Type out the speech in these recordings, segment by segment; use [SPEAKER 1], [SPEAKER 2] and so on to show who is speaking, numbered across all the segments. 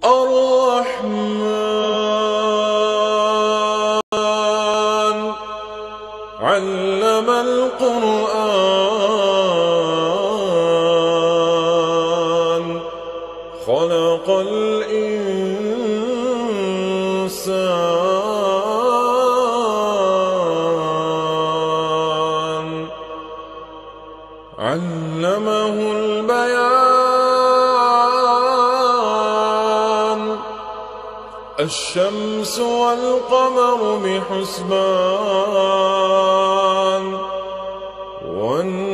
[SPEAKER 1] الرحمن علم القرآن خلق الإنسان علمه البيان الشمس والقمر بحسبان والنجم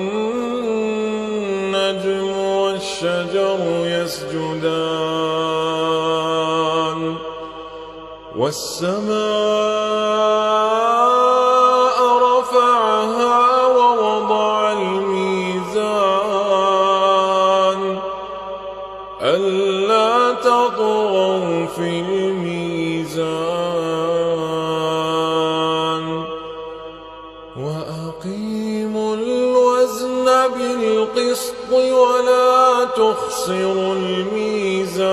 [SPEAKER 1] والشجر يسجدان والسماء رفعها ووضع الميزان ألا تطغوا في الميزان وأقيموا الوزن بالقسط ولا تخسروا الميزان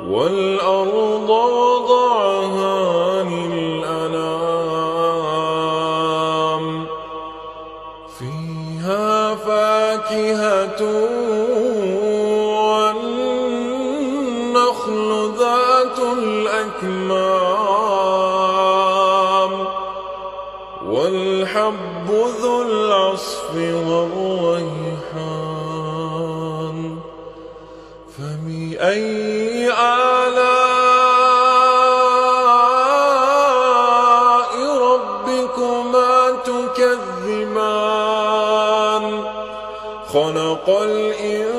[SPEAKER 1] والأرض وضعها للأنام فيها فاكهة والنخل ذات الأكمام والحب ذو العصف والريحان فبأي آلاء ربكما تكذبان خلق الإنسان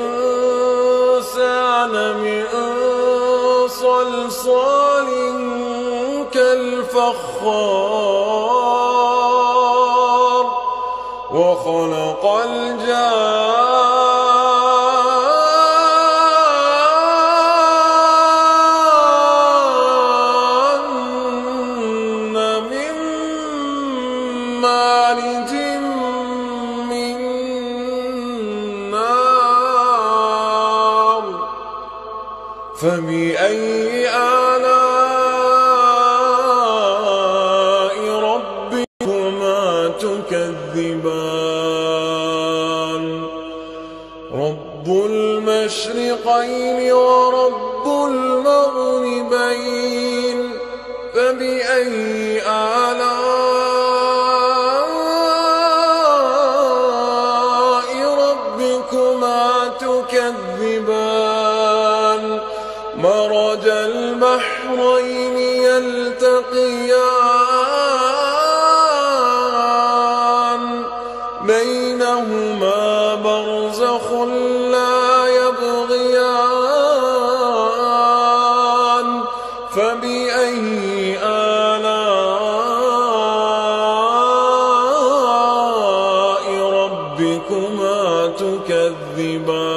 [SPEAKER 1] من صلصال كالفخار وخلق الجان من مارج من نار فبأي آلاء ربكما تكذبان رب المشرقين ورب المغربين فبأي آلاء ربكما تكذبان مرج البحرين يلتقيان بينهما برزخ لا يبغيان فبأي آلاء ربكما تكذبان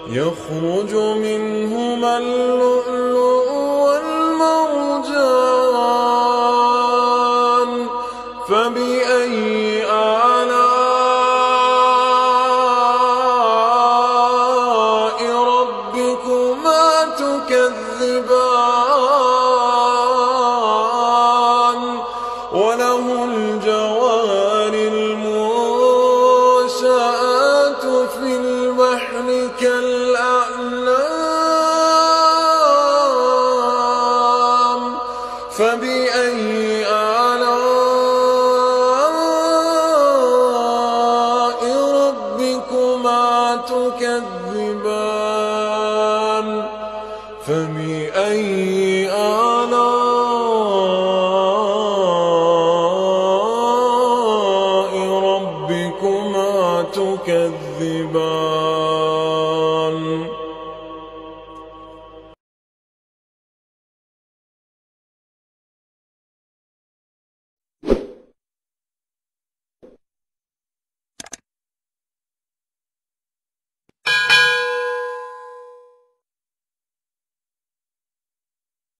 [SPEAKER 1] يخرج منهما اللؤلؤ والمرجان فبأي آلاء ربكما تكذبان وله الجوار المنشآت في البحر كالأعلام فبأي آلاء ربكما تكذبان فبأي آلاء ربكما تكذبان